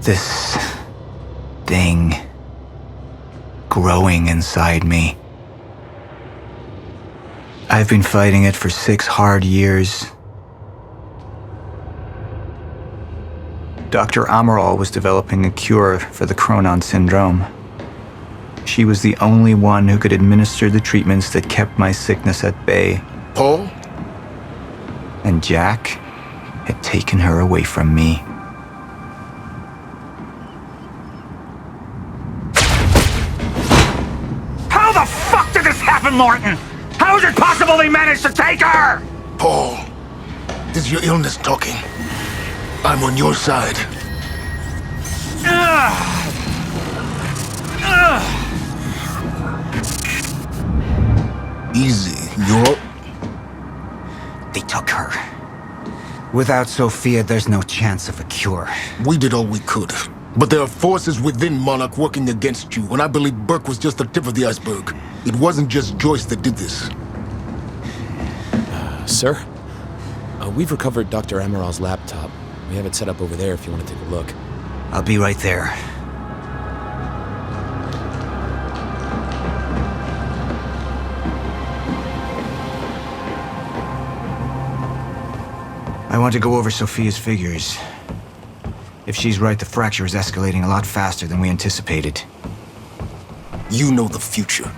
this thing growing inside me. I've been fighting it for 6 hard years. Dr. Amaral was developing a cure for the Cronon syndrome. She was the only one who could administer the treatments that kept my sickness at bay. Paul? And Jack had taken her away from me. How the fuck did this happen, Martin? How is it possible they managed to take her? Paul, this is your illness talking. I'm on your side. Easy, you're... They took her. Without Sofia, there's no chance of a cure. We did all we could. But there are forces within Monarch working against you, and I believe Burke was just the tip of the iceberg. It wasn't just Joyce that did this. Sir? We've recovered Dr. Amaral's laptop. We have it set up over there if you want to take a look. I'll be right there. I want to go over Sofia's figures. If she's right, the fracture is escalating a lot faster than we anticipated. You know the future.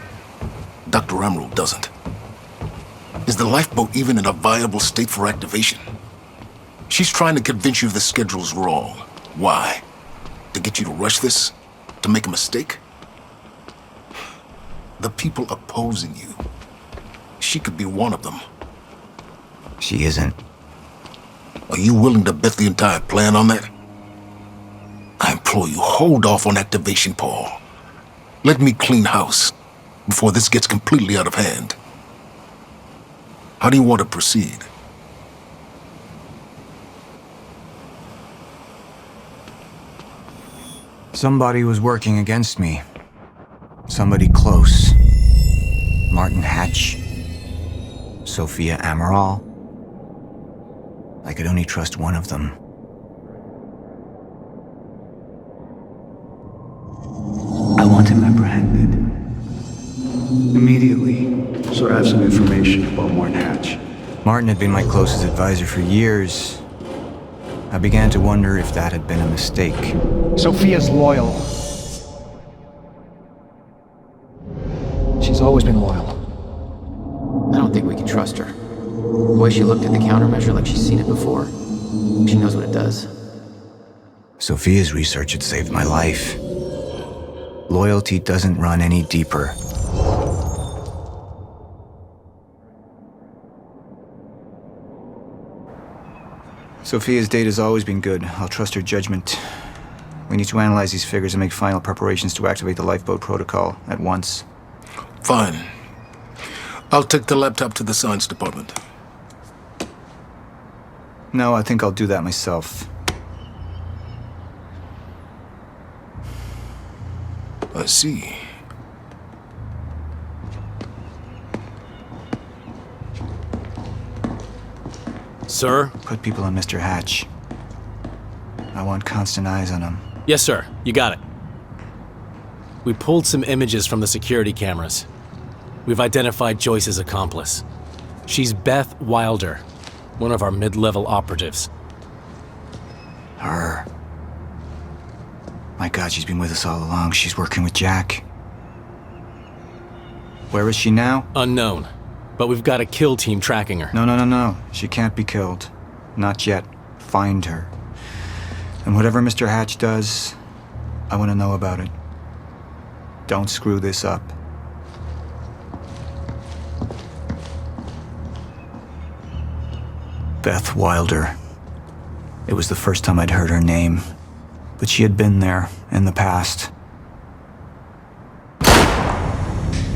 Dr. Amaral doesn't. Is the lifeboat even in a viable state for activation? She's trying to convince you the schedule's wrong. Why? To get you to rush this? To make a mistake? The people opposing you. She could be one of them. She isn't. Are you willing to bet the entire plan on that? I implore you, hold off on activation, Paul. Let me clean house before this gets completely out of hand. How do you want to proceed? Somebody was working against me. Somebody close. Martin Hatch. Sofia Amaral. I could only trust one of them. I want him apprehended. Immediately. So I have some information about Martin Hatch. Martin had been my closest advisor for years. I began to wonder if that had been a mistake. Sofia's loyal. She's always been loyal. I don't think we can trust her. The way she looked at the countermeasure like she's seen it before. She knows what it does. Sofia's research had saved my life. Loyalty doesn't run any deeper. Sofia's data's always been good. I'll trust her judgment. We need to analyze these figures and make final preparations to activate the lifeboat protocol at once. Fine. I'll take the laptop to the science department. No, I think I'll do that myself. I see. Sir? Put people on Mr. Hatch. I want constant eyes on him. Yes, sir. You got it. We pulled some images from the security cameras. We've identified Joyce's accomplice. She's Beth Wilder, one of our mid-level operatives. Her. My God, she's been with us all along. She's working with Jack. Where is she now? Unknown. But we've got a kill team tracking her. No. She can't be killed. Not yet. Find her. And whatever Mr. Hatch does, I want to know about it. Don't screw this up. Beth Wilder. It was the first time I'd heard her name, but she had been there in the past.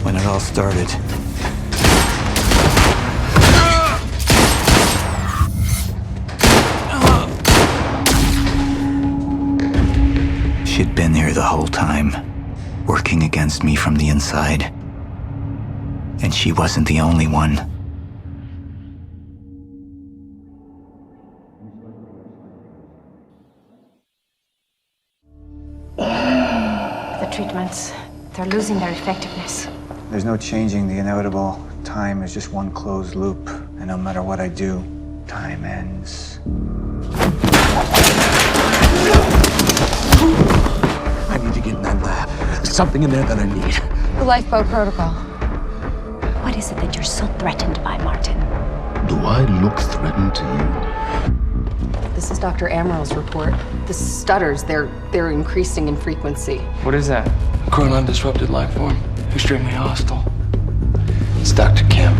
When it all started. She'd been there the whole time, working against me from the inside. And she wasn't the only one. treatments. They're losing their effectiveness. There's no changing the inevitable. Time is just one closed loop, and no matter what I do, time ends. I need to get in that lab. There's something in there that I need. The lifeboat protocol. What is it that you're so threatened by, Martin? Do I look threatened to you? This is Dr. Amaral's report. The stutters, they're increasing in frequency. What is that? Chronon disrupted life form. Extremely hostile. It's Dr. Kim.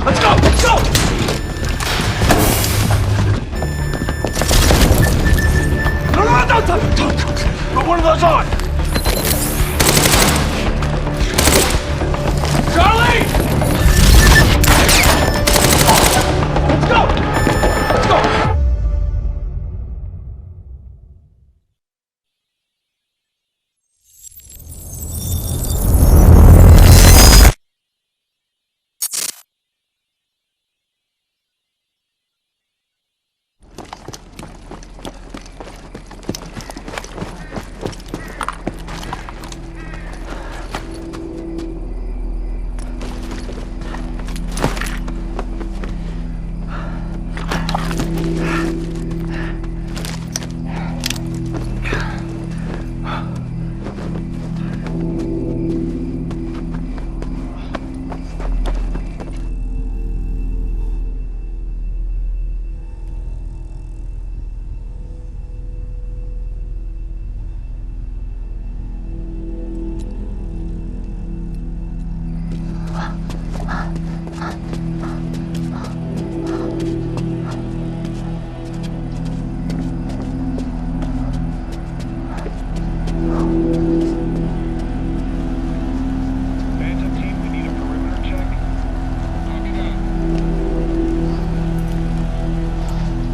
Let's go! Let's go! No, don't! Put one of those on! Charlie! Let's go! Let's go!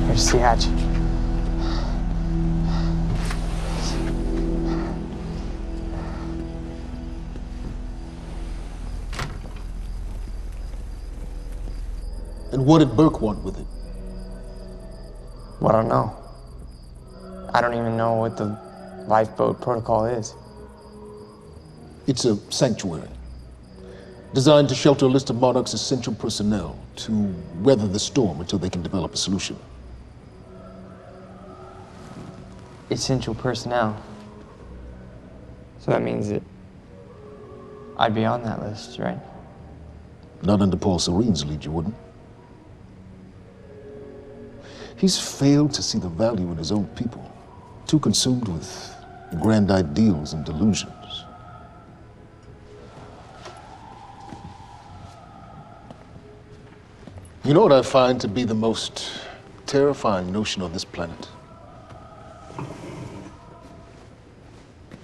Here's the hatch. And what did Burke want with it? Well, I don't know. I don't even know what the lifeboat protocol is. It's a sanctuary, designed to shelter a list of Monarch's essential personnel to weather the storm until they can develop a solution. Essential personnel. So that means that I'd be on that list, right? Not under Paul Serene's lead, you wouldn't. He's failed to see the value in his own people, too consumed with grand ideals and delusions. You know what I find to be the most terrifying notion on this planet?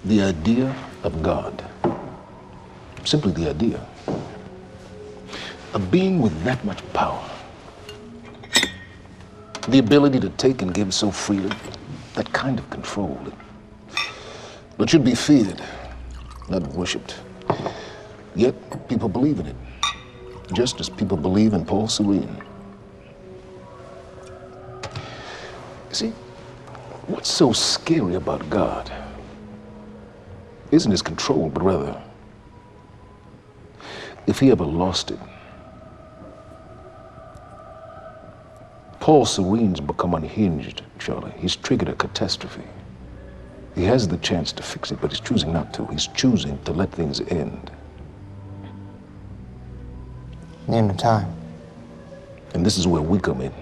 The idea of God. Simply the idea. A being with that much power. The ability to take and give so freely. That kind of control. It should be feared, not worshipped. Yet people believe in it. Just as people believe in Paul Serene. See, what's so scary about God isn't his control, but rather, if he ever lost it. Paul Serene's become unhinged, Charlie. He's triggered a catastrophe. He has the chance to fix it, but he's choosing not to. He's choosing to let things end. The end of time. And this is where we come in.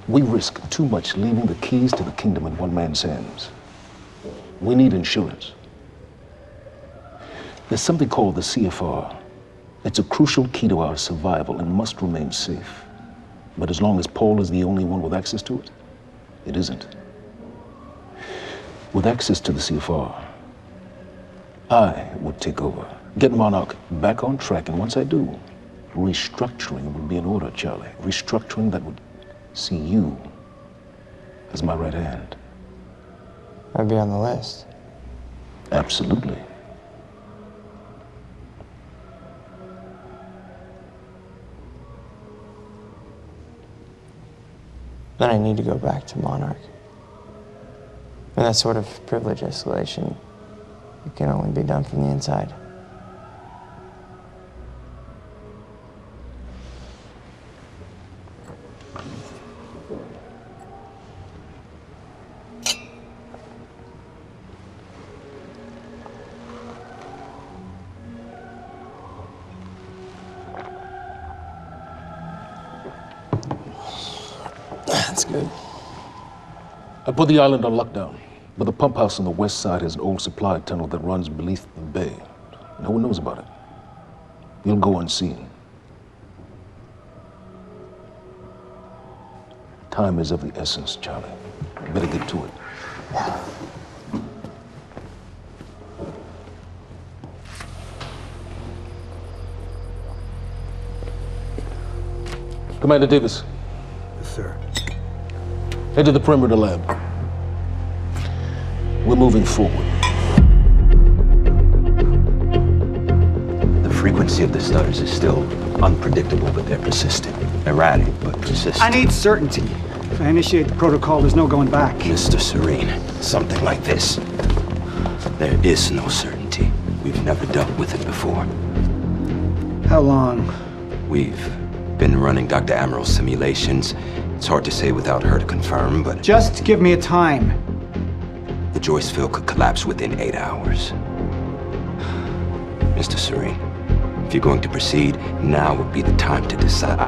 We risk too much leaving the keys to the kingdom in one man's hands. We need insurance. There's something called the CFR. It's a crucial key to our survival and must remain safe. But as long as Paul is the only one with access to it, it isn't. With access to the CFR, I would take over, get Monarch back on track, and once I do, restructuring would be in order, Charlie. Restructuring that would see you as my right hand. I'd be on the list. Absolutely. Then I need to go back to Monarch. And that sort of privilege escalation, it can only be done from the inside. That's good. I put the island on lockdown, but the pump house on the west side has an old supply tunnel that runs beneath the bay. No one knows about it. You'll go unseen. Time is of the essence, Charlie. You better get to it. Commander Davis. Yes, sir. Head to the perimeter lab. We're moving forward. The frequency of the stutters is still unpredictable, but they're persistent. Erratic, but persistent. I need certainty. If I initiate the protocol, there's no going back. Mr. Serene, something like this. There is no certainty. We've never dealt with it before. How long? We've been running Dr. Amaral's simulations. It's hard to say without her to confirm, but... Just give me a time. The Joyce field could collapse within 8 hours. Mr. Serene, if you're going to proceed, now would be the time to decide.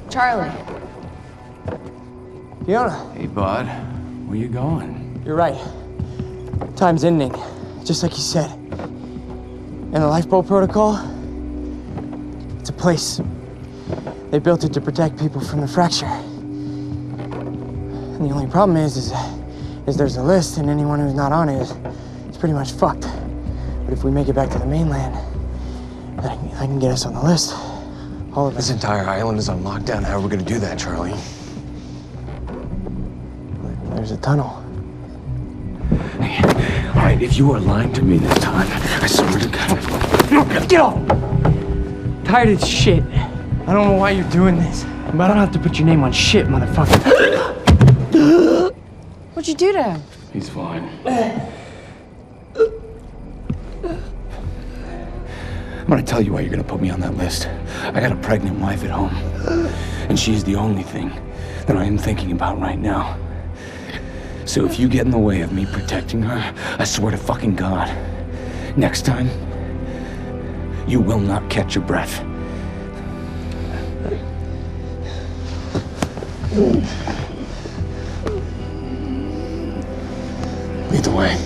Charlie. Fiona. Hey, bud. Where you going? You're right. Time's ending, just like you said. And the lifeboat protocol, it's a place. They built it to protect people from the fracture. And the only problem is there's a list, and anyone who's not on it is pretty much fucked. But if we make it back to the mainland, I can get us on the list. All of This entire island is on lockdown. How are we gonna do that, Charlie? There's a tunnel. Hey, all right, if you are lying to me this time, I swear to God. Get off! Tired of this shit. I don't know why you're doing this, but I don't have to put your name on shit, motherfucker. What'd you do to him? He's fine. I'm gonna tell you why you're gonna put me on that list. I got a pregnant wife at home, and she's the only thing that I am thinking about right now. So if you get in the way of me protecting her, I swear to fucking God, next time, you will not catch your breath. Lead the way.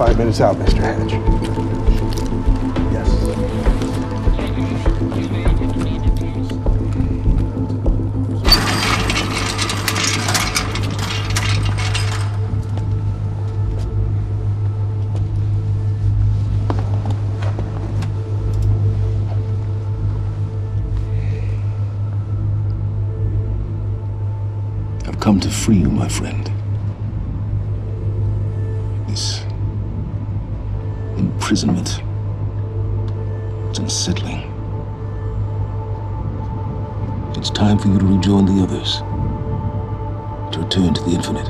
5 minutes out, Mr. Hatch. Yes. I've come to free you, my friend. This imprisonment, it's unsettling. It's time for you to rejoin the others, to return to the infinite.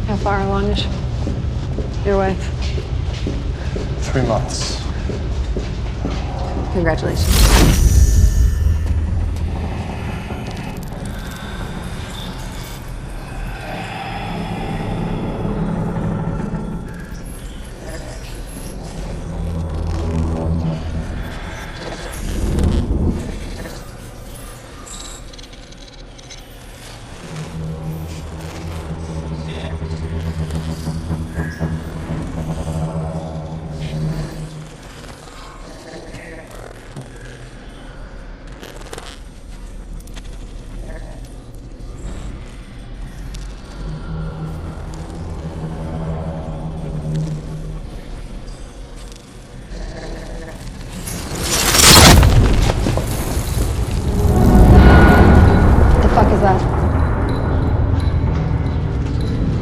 How far along is your wife? 3 months. Congratulations.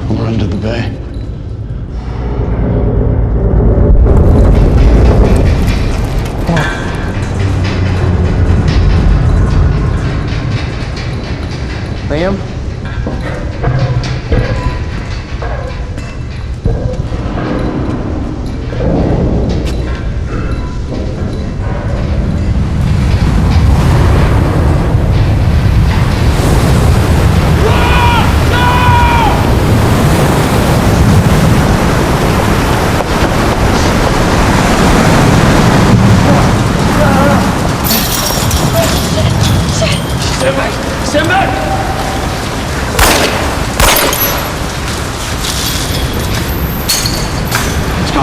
We're under the bay. Liam? Stand back! Let's go.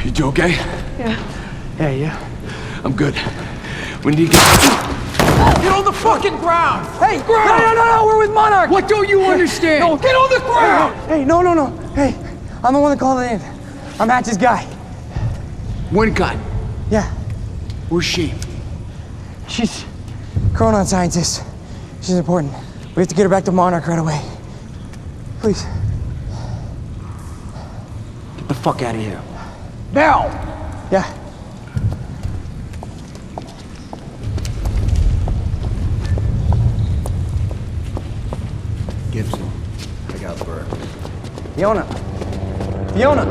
You two okay? Yeah, yeah. I'm good. When do you get... Get on the fucking ground! Hey, ground! No, we're with Monarch! What don't you understand? No, get on the ground! Hey, no. Hey, I'm the one that called it in. I'm Hatch's guy. One gun. Yeah. Where's she? She's Chronon scientist. She's important. We have to get her back to Monarch right away. Please. Get the fuck out of here. Now! Yeah. Gibson, I got Burke. Fiona! Fiona,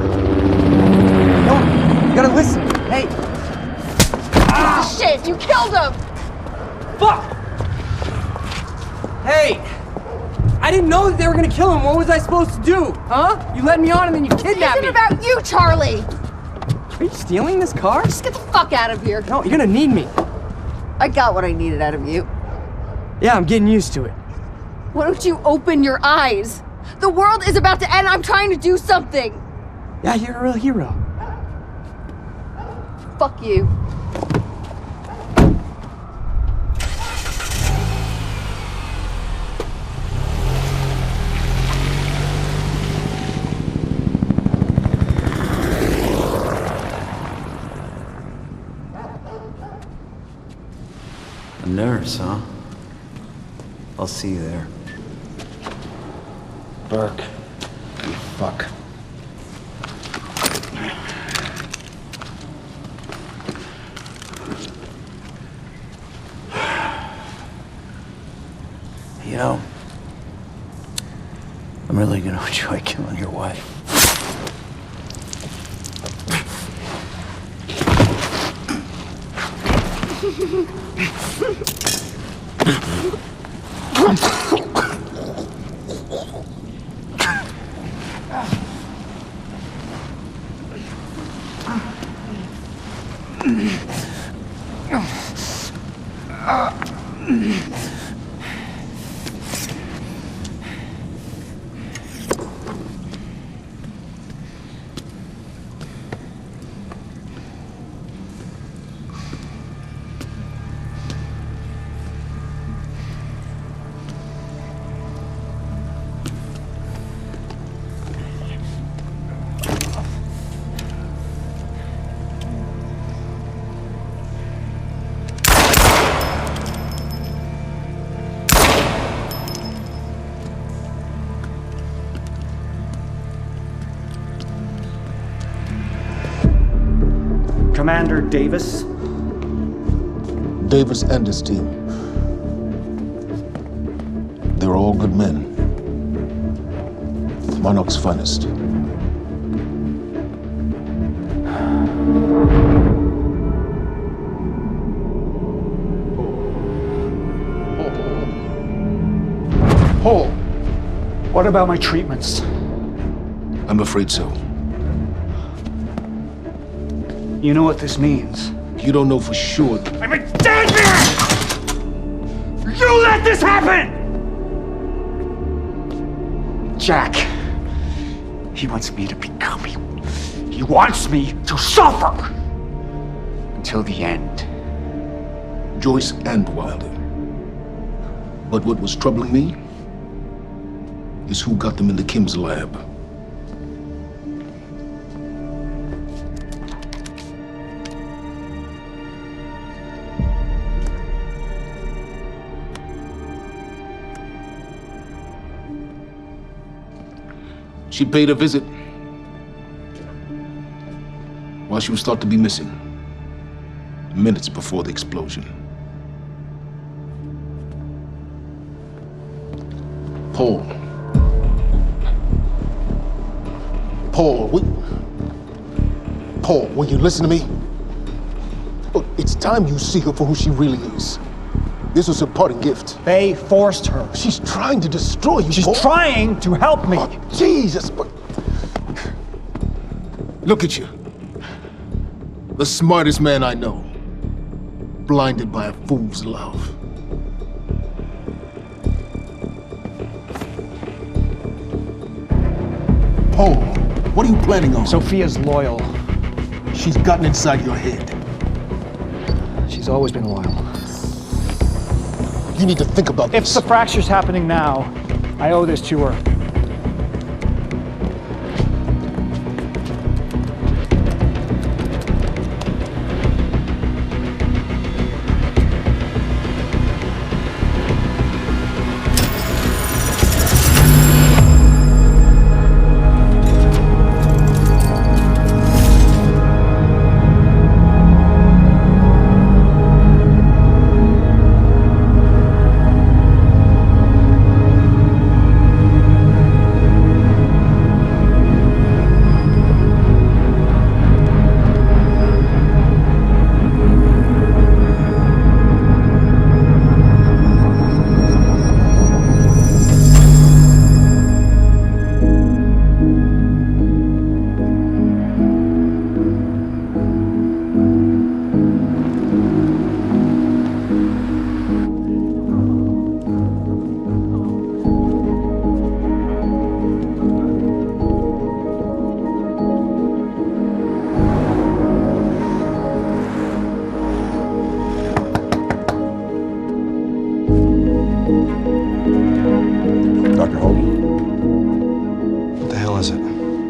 you gotta listen. Hey! Ah! Shit, you killed him! Fuck! Hey! I didn't know that they were gonna kill him. What was I supposed to do? Huh? You led me on and then you kidnapped me. It isn't about you, Charlie! Are you stealing this car? Just get the fuck out of here. No, you're gonna need me. I got what I needed out of you. Yeah, I'm getting used to it. Why don't you open your eyes? The world is about to end. I'm trying to do something. Yeah, you're a real hero. Fuck you. nurse, huh? I'll see you there. Burke. You fuck. You know, I'm really gonna enjoy killing your wife. Commander Davis? Davis and his team. They're all good men. Monarch's finest. Paul, what about my treatments? I'm afraid so. You know what this means? You don't know for sure. I'm a dead man! You let this happen! Jack. He wants me to become you. He wants me to suffer until the end. Joyce and Wilder. But what was troubling me is who got them into Kim's lab. She paid a visit while she was thought to be missing, minutes before the explosion. Paul, will you listen to me? Look, it's time you see her for who she really is. This was her parting gift. They forced her. She's trying to destroy you, She's Paul. trying to help me. Oh, Jesus, but... Look at you. The smartest man I know. Blinded by a fool's love. Paul, what are you planning on? Sofia's loyal. She's gotten inside your head. She's always been loyal. You need to think about this. If the fracture's happening now, I owe this to her.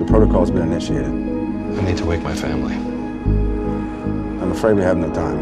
Protocol's been initiated. I need to wake my family. I'm afraid we have no time.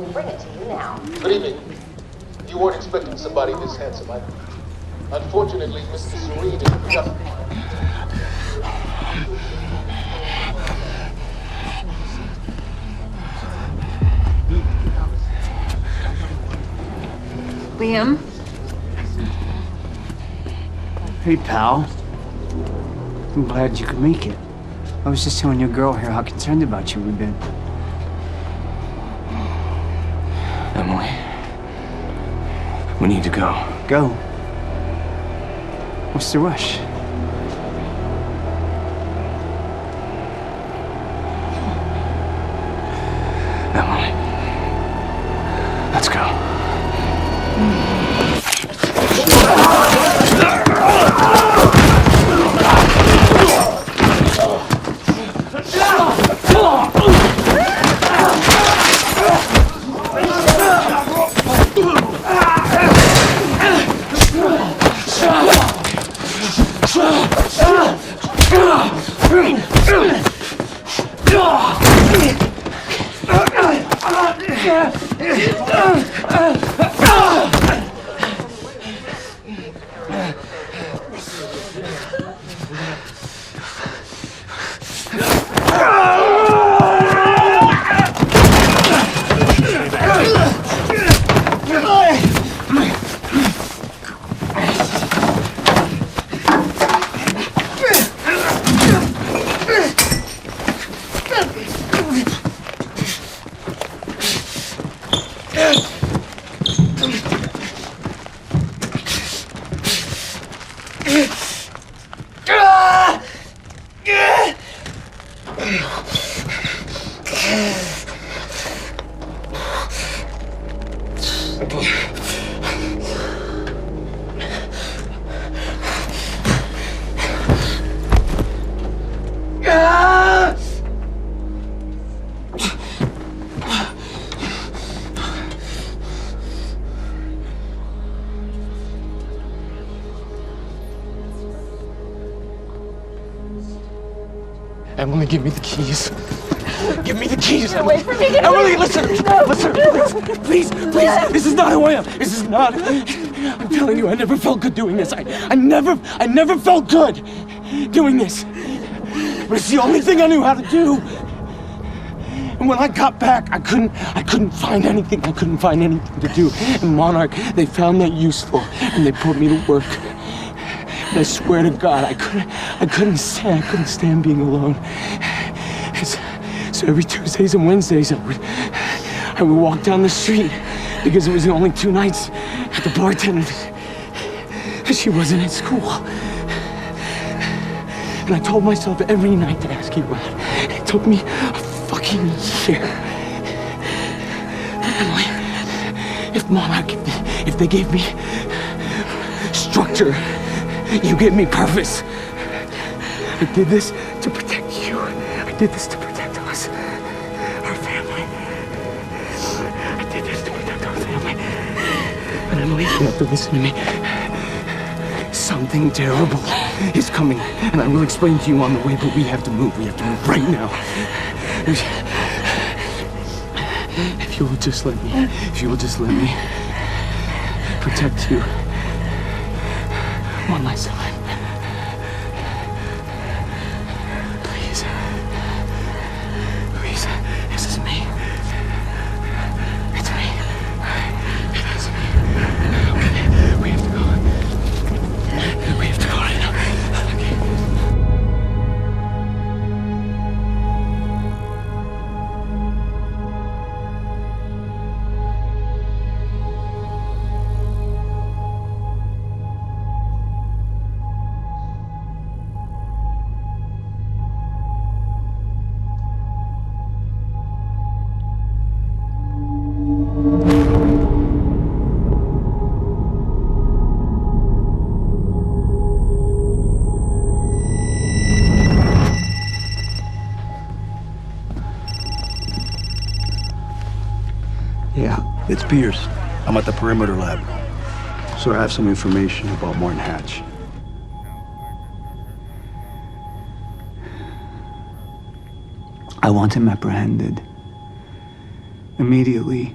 We bring it to you now. Good evening. You weren't expecting somebody this handsome, I... Unfortunately, Mr. Serene is just... Liam? Hey, pal. I'm glad you could make it. I was just telling your girl here how concerned about you we've been. Emily, we need to go. Go? What's the rush? Emily, let's go. Emily, give me the keys. Give me the keys, Get Emily. away from me. Get Emily, away. listen. No. Listen, please. This is not who I am. This is not. I'm telling you, I never felt good doing this. I never felt good doing this. But it's the only thing I knew how to do. And when I got back, I couldn't find anything. I couldn't find anything to do. And Monarch, they found that useful, and they put me to work. And I swear to God, I couldn't stand being alone. So every Tuesdays and Wednesdays, I would walk down the street because it was the only 2 nights at the bartender. She wasn't at school. And I told myself every night to ask you out. It took me a fucking year. Emily, if Monarch, if they gave me structure, you gave me purpose. I did this to protect you. I did this to protect us. Our family. I did this to protect our family. But Emily, you have to listen to me. Something terrible is coming. And I will explain to you on the way, but we have to move. We have to move right now. If you will just let me, protect you. One last time. Please. Please. This is me. It's me. It is me. Okay. We have to go. We have to go right now. Okay. Yeah, it's Pierce. I'm at the perimeter lab. So I have some information about Martin Hatch. I want him apprehended. Immediately.